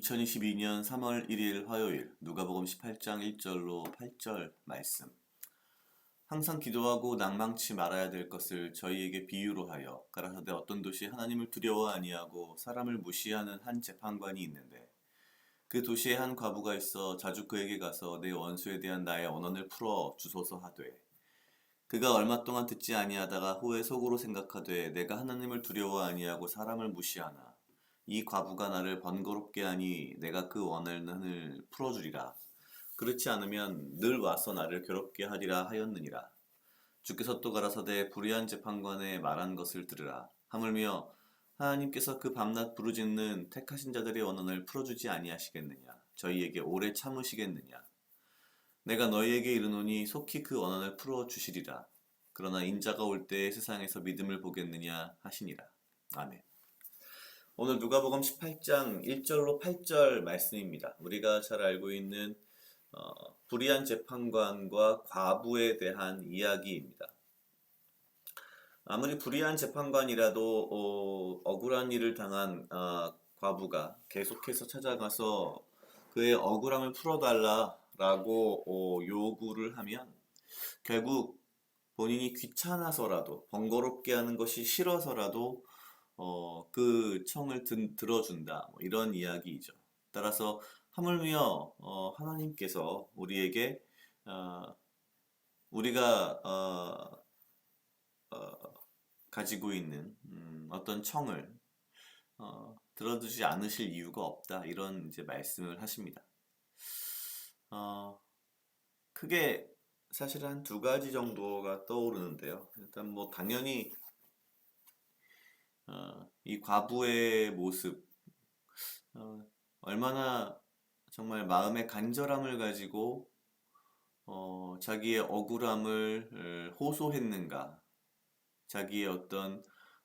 (2022년 3월 1일) 화요일 누가복음 18장 1절로 8절 말씀. 항상 기도하고 낭망치 말아야 될 것을 저희에게 비유로 하여 가라사대 어떤 도시에 하나님을 두려워 아니하고 사람을 무시하는 한 재판관이 있는데 그 도시에 한 과부가 있어 자주 그에게 가서 내 원수에 대한 나의 언언을 풀어 주소서 하되 그가 얼마 동안 듣지 아니하다가 후에 속으로 생각하되 내가 하나님을 두려워 아니하고 사람을 무시하나 이 과부가 나를 번거롭게 하니 내가 그 원한을 풀어주리라. 그렇지 않으면 늘 와서 나를 괴롭게 하리라 하였느니라. 주께서 또 가라사대 불의한 재판관에 말한 것을 들으라. 하물며 하나님께서 그 밤낮 부르짖는 택하신 자들의 원한을 풀어주지 아니하시겠느냐. 저희에게 오래 참으시겠느냐. 내가 너희에게 이르노니 속히 그 원한을 풀어주시리라. 그러나 인자가 올 때에 세상에서 믿음을 보겠느냐 하시니라. 아멘. 오늘 누가복음 18장 1절로 8절 말씀입니다. 우리가 잘 알고 있는 불의한 재판관과 과부에 대한 이야기입니다. 아무리 불의한 재판관이라도 억울한 일을 당한 과부가 계속해서 찾아가서 그의 억울함을 풀어달라고 요구를 하면 결국 본인이 귀찮아서라도 번거롭게 하는 것이 싫어서라도 그 청을 들어준다, 뭐 이런 이야기이죠. 따라서 하물며 하나님께서 우리에게 우리가 가지고 있는 어떤 청을 들어주지 않으실 이유가 없다, 이런 이제 말씀을 하십니다. 크게 사실 한 두 가지 정도가 떠오르는데요. 일단 뭐 당연히 이 과부의 모습, 얼마나 정말 마음의 간절함을 가지고 자기의 억울함을 호소했는가, 자기의 어떤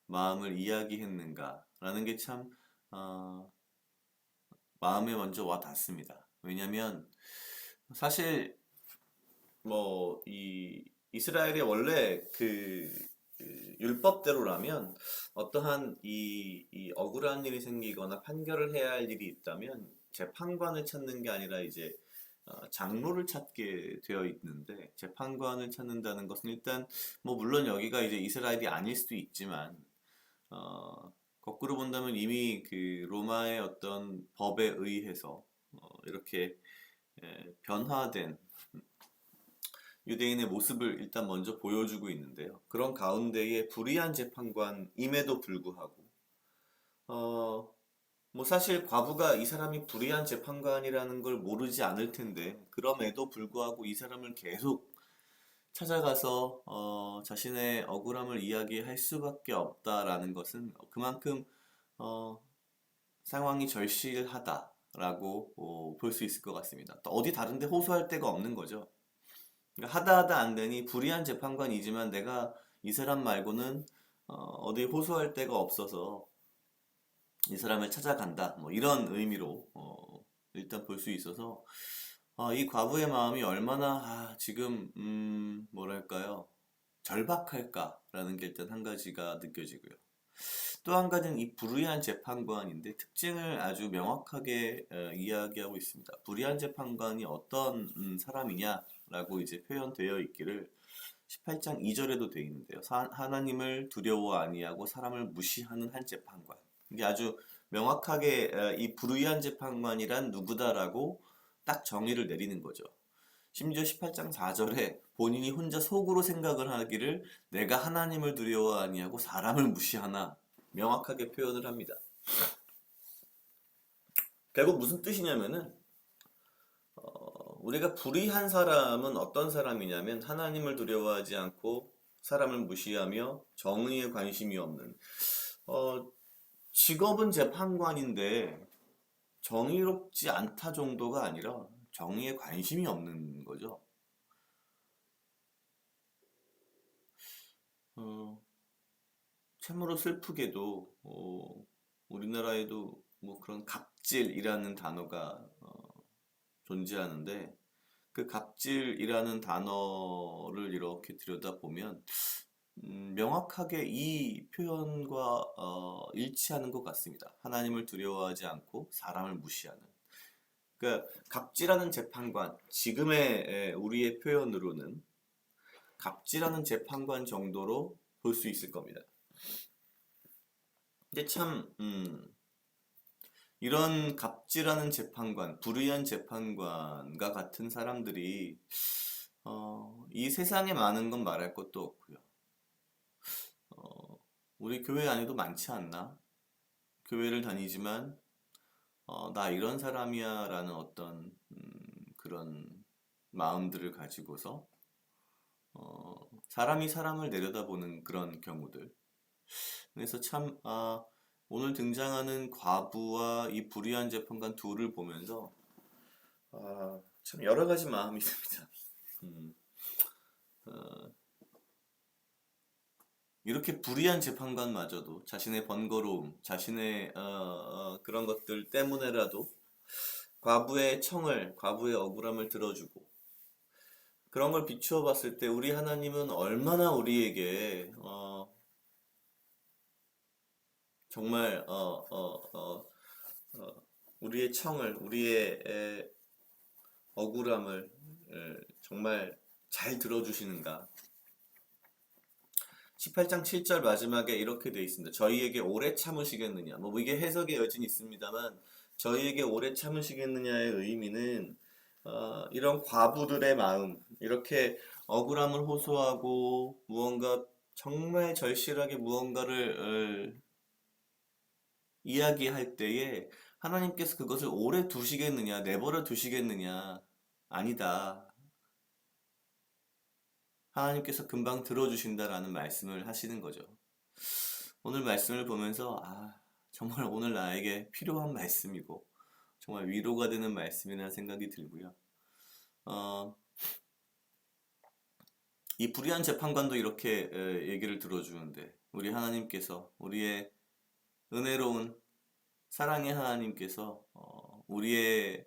마음을 이야기했는가 라는 게 참 마음에 먼저 와 닿습니다. 왜냐면 사실 뭐 이 이스라엘의 원래 그 율법대로라면 어떠한 이 억울한 일이 생기거나 판결을 해야 할 일이 있다면 재판관을 찾는 게 아니라 이제 장로를 찾게 되어 있는데, 재판관을 찾는다는 것은 일단 뭐 물론 여기가 이제 이스라엘이 아닐 수도 있지만 거꾸로 본다면 이미 그 로마의 어떤 법에 의해서 이렇게 변화된 유대인의 모습을 일단 먼저 보여주고 있는데요. 그런 가운데에 불의한 재판관임에도 불구하고 뭐 사실 과부가 이 사람이 불의한 재판관이라는 걸 모르지 않을 텐데 그럼에도 불구하고 이 사람을 계속 찾아가서 자신의 억울함을 이야기할 수밖에 없다라는 것은 그만큼 상황이 절실하다라고 볼 수 있을 것 같습니다. 또 어디 다른 데 호소할 데가 없는 거죠. 그러니까 하다 안 되니 불의한 재판관이지만 내가 이 사람 말고는 어디 호소할 데가 없어서 이 사람을 찾아간다, 뭐 이런 의미로 일단 볼 수 있어서 이 과부의 마음이 얼마나 지금 뭐랄까요, 절박할까라는 게 일단 한 가지가 느껴지고요. 또 한 가지는 이 불의한 재판관인데 특징을 아주 명확하게 이야기하고 있습니다. 불의한 재판관이 어떤 사람이냐라고 이제 표현되어 있기를 18장 2절에도 되어 있는데요. 하나님을 두려워 아니하고 사람을 무시하는 한 재판관. 이게 아주 명확하게 이 불의한 재판관이란 누구다라고 딱 정의를 내리는 거죠. 심지어 18장 4절에 본인이 혼자 속으로 생각을 하기를 내가 하나님을 두려워 아니하고 사람을 무시하나 명확하게 표현을 합니다. 결국 무슨 뜻이냐면은 우리가 불의한 사람은 어떤 사람이냐면 하나님을 두려워하지 않고 사람을 무시하며 정의에 관심이 없는, 직업은 재판관인데 정의롭지 않다 정도가 아니라 정의에 관심이 없는 거죠. 어, 참으로 슬프게도 우리나라에도 뭐 그런 갑질이라는 단어가 존재하는데 그 갑질이라는 단어를 이렇게 들여다보면 명확하게 이 표현과 일치하는 것 같습니다. 하나님을 두려워하지 않고 사람을 무시하는. 그러니까 갑질하는 재판관, 지금의 우리의 표현으로는 갑질하는 재판관 정도로 볼 수 있을 겁니다. 근데 참 이런 갑질하는 재판관, 불의한 재판관과 같은 사람들이 이 세상에 많은 건 말할 것도 없고요. 우리 교회 안에도 많지 않나? 교회를 다니지만 나 이런 사람이야 라는 어떤 그런 마음들을 가지고서 사람이 사람을 내려다보는 그런 경우들. 그래서 참 오늘 등장하는 과부와 이 불의한 재판관 둘을 보면서 참 여러 가지 마음이 듭니다. 음, 어, 이렇게 불의한 재판관마저도 자신의 번거로움, 자신의 그런 것들 때문에라도 과부의 청을, 과부의 억울함을 들어주고 그런 걸 비추어 봤을 때 우리 하나님은 얼마나 우리에게 정말 우리의 청을, 우리의 억울함을 정말 잘 들어주시는가. 18장 7절 마지막에 이렇게 돼 있습니다. 저희에게 오래 참으시겠느냐. 뭐 이게 해석의 여진이 있습니다만 저희에게 오래 참으시겠느냐의 의미는 이런 과부들의 마음, 이렇게 억울함을 호소하고 무언가 정말 절실하게 무언가를 이야기할 때에 하나님께서 그것을 오래 두시겠느냐, 내버려 두시겠느냐. 아니다. 하나님께서 금방 들어주신다라는 말씀을 하시는 거죠. 오늘 말씀을 보면서 정말 오늘 나에게 필요한 말씀이고 정말 위로가 되는 말씀이라는 생각이 들고요. 이 불의한 재판관도 이렇게 얘기를 들어주는데 우리 하나님께서 우리의 은혜로운 사랑의 하나님께서 우리의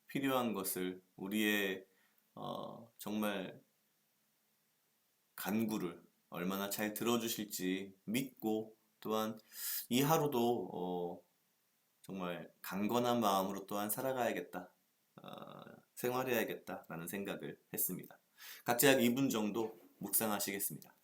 필요한 것을 우리의 정말 간구를 얼마나 잘 들어주실지 믿고 또한 이 하루도 정말 강건한 마음으로 또한 살아가야겠다, 생활해야겠다라는 생각을 했습니다. 각자 약 2분 정도 묵상하시겠습니다.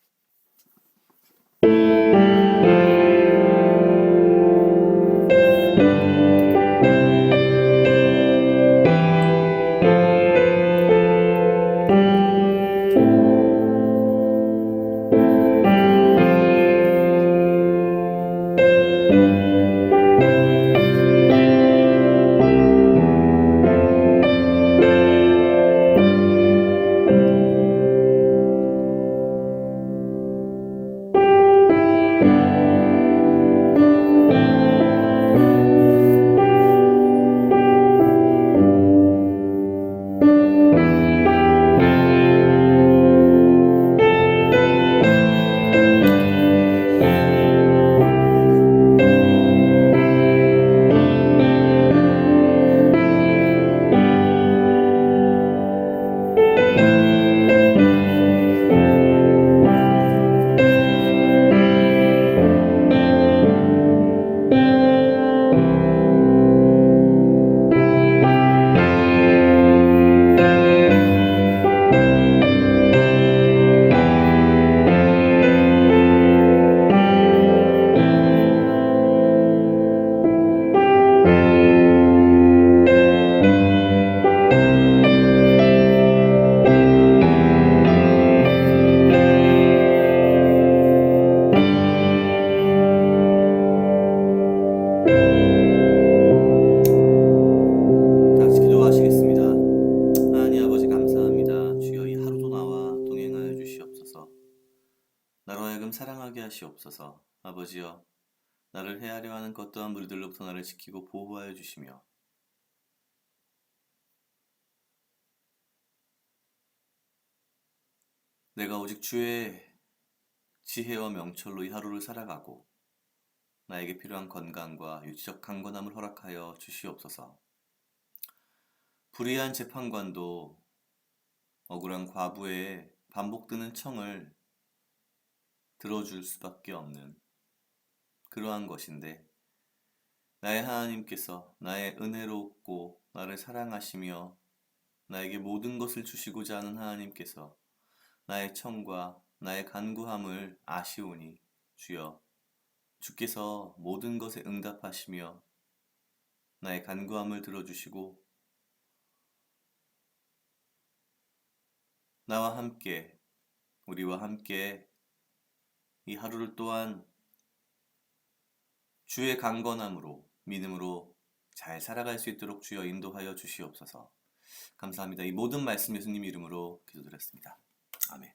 사랑하게 하시옵소서. 아버지여, 나를 헤아려 하는 것 또한 무리들로부터 나를 지키고 보호하여 주시며 내가 오직 주의 지혜와 명철로 이 하루를 살아가고 나에게 필요한 건강과 육체적 강건함을 허락하여 주시옵소서. 불의한 재판관도 억울한 과부의 반복되는 청을 들어줄 수밖에 없는 그러한 것인데, 나의 하나님께서 나의 은혜롭고 나를 사랑하시며 나에게 모든 것을 주시고자 하는 하나님께서 나의 청과 나의 간구함을 아시오니 주여, 주께서 모든 것에 응답하시며 나의 간구함을 들어주시고 나와 함께, 우리와 함께 이 하루를 또한 주의 강건함으로, 믿음으로 잘 살아갈 수 있도록 주여 인도하여 주시옵소서. 감사합니다. 이 모든 말씀 예수님 이름으로 기도드렸습니다. 아멘.